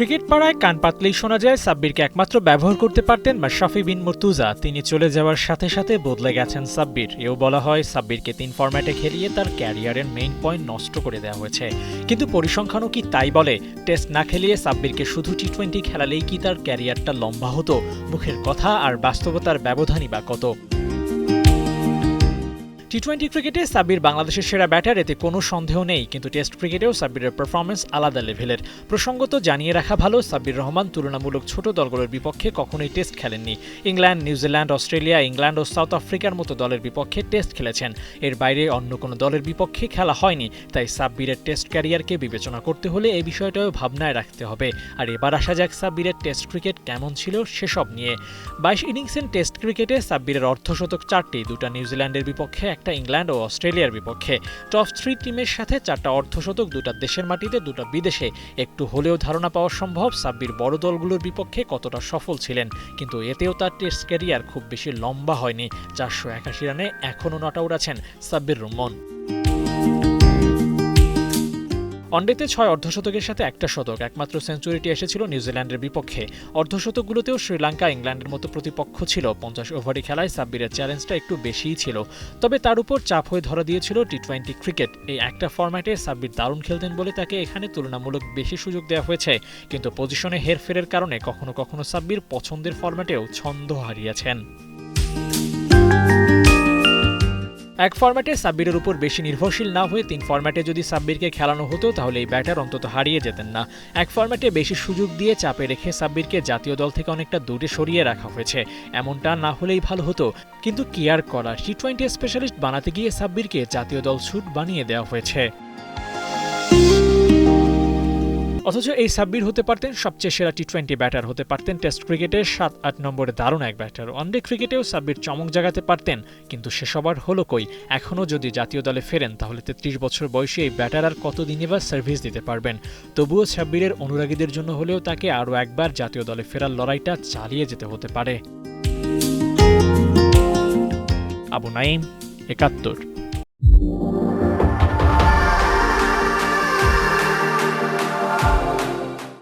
Cricket পাড়ায় কান পাতলেই শোনা যায় সাব্বিরকে একমাত্র ব্যবহার করতে পারতেন মাশরাফি বিন মুর্তুজা। তিনি চলে যাওয়ার সাথে সাথে বদলে গেছেন সাব্বির। এও বলা হয় সাব্বিরকে 3 ফরম্যাটে খেলিয়ে তার ক্যারিয়ারের মেইন পয়েন্ট নষ্ট করে দেওয়া হয়েছে। কিন্তু পরিসংখ্যানও কি তাই বলে? টেস্ট না খেলিয়ে সাব্বিরকে শুধু টি-20 খেলালেই কি তার ক্যারিয়ারটা লম্বা হতো? মুখের কথা আর বাস্তবতার ব্যবধানই বা কত? টি-20 ক্রিকেটে সাব্বির বাংলাদেশের সেরা ব্যাটার, এতে কোনো সন্দেহ নেই। কিন্তু টেস্ট ক্রিকেটেও সাব্বিরের পারফরমেন্স আলাদা লেভেলের। প্রসঙ্গত জানিয়ে রাখা ভালো, সাব্বির রহমান তুলনামূলক ছোট দলগুলোর বিপক্ষে কখনোই test খেলেননি। England, New Zealand, Australia, England ও সাউথ আফ্রিকার মতো দলের বিপক্ষে টেস্ট খেলেছেন। এর বাইরে অন্য কোনো দলের বিপক্ষে খেলা হয়নি। তাই সাব্বিরের টেস্ট ক্যারিয়ারকে বিবেচনা করতে হলে এই বিষয়টাও ভাবনায় রাখতে হবে। আর এবার আসা যাক সাব্বিরের টেস্ট ক্রিকেট কেমন ছিল সেসব নিয়ে। 22 ইনিংসের টেস্ট ক্রিকেটে সাব্বিরের অর্ধশতক 4টি, 2টা নিউজিল্যান্ডের বিপক্ষে, একটা ইংল্যান্ড ও অস্ট্রেলিয়ার বিপক্ষে। টপ 3 টিমের সাথে 4টা অর্ধশতক, 2টা দেশের মাটিতে, 2টা বিদেশে। একটু হলেও ধারণা পাওয়া সম্ভব সাব্বির বড় দলগুলোর বিপক্ষে কতটা সফল ছিলেন। কিন্তু এতেও তার টেস্ট ক্যারিয়ার খুব বেশি লম্বা হয়নি। 481 রানে এখনও নট আউট আছেন সাব্বির রহমান। ওয়ানডেতে 6 অর্ধশতকের সাথে একটা শতক, একমাত্র সেঞ্চুরিটি এসেছিল নিউজিল্যান্ডের বিপক্ষে। অর্ধশতকগুলোতেও শ্রীলঙ্কা, ইংল্যান্ডের মতো প্রতিপক্ষ ছিল। 50 ওভারি খেলায় সাব্বিরের চ্যালেঞ্জটা একটু বেশিই ছিল। তবে তার উপর চাপ হয়ে ধরা দিয়েছিল টি-20 ক্রিকেট। এই একটা ফরম্যাটে সাব্বির দারুণ খেলতেন বলে তাকে এখানে তুলনামূলক বেশি সুযোগ দেওয়া হয়েছে। কিন্তু পজিশনে হেরফেরের কারণে কখনো কখনো সাব্বির পছন্দের ফরম্যাটেও ছন্দ হারিয়েছেন। এক ফরম্যাটে সাব্বিরের উপর বেশি নির্ভরশীল না হয়ে 3 ফরম্যাটে যদি সাব্বিরকে খেলানো হতো তাহলে এই ব্যাটার অন্তত হারিয়ে যেতেন না। এক ফরম্যাটে বেশি সুযোগ দিয়ে চাপে রেখে সাব্বিরকে জাতীয় দল থেকে অনেকটা দূরে সরিয়ে রাখা হয়েছে। এমনটা না হলেই ভালো হতো, কিন্তু কি আর করার, টি-20 স্পেশালিস্ট বানাতে গিয়ে সাব্বিরকে জাতীয় দল স্যুট বানিয়ে দেওয়া হয়েছে। অথচ এই সাব্বির হতে পারতেন সবচেয়ে সেরা টি-20 ব্যাটার, হতে পারতেন টেস্ট ক্রিকেটের 7-8 নম্বরে দারুণ এক ব্যাটার। ওয়ানডে ক্রিকেটেও সাব্বির চমক জাগাতে পারতেন, কিন্তু সেসব আর হলো কই? এখনও যদি জাতীয় দলে ফেরেন তাহলে 33 বছর বয়সী এই ব্যাটার আর কতদিনই বা সার্ভিস দিতে পারবেন? তবুও সাব্বিরের অনুরাগীদের জন্য হলেও তাকে আরও একবার জাতীয় দলে ফেরার লড়াইটা চালিয়ে যেতে হতে পারে। আবু নাঈম, ৭১।